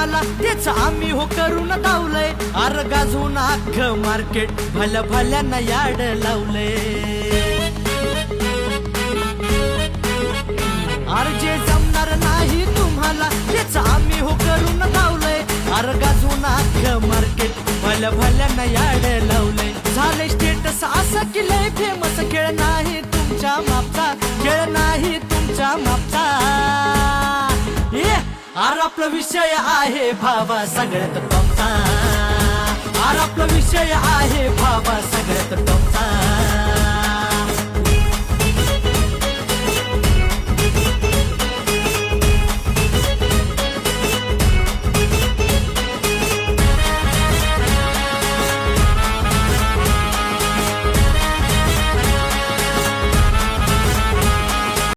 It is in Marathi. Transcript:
तुम्हाला तेच आम्ही हो करून धावलंय. अर गाजून अख्खं मार्केट भल्या भल्यांना याड लावलंय. अरे जे जमणार नाही तुम्हाला तेच आम्ही हो करून धावलंय. अरे गाजून अख्खं मार्केट भल्या भल्यांना याड लावलंय. झाले स्टेटस असं की लय फेमस, खेळ नाही तुमच्या मापचा, खेळ नाही तुमच्या मापचा. अरे आपला विषय आहे भावा सगळ्यात टॉपचा. अरे आपला विषय आहे भावा सगळ्यात टॉपचा.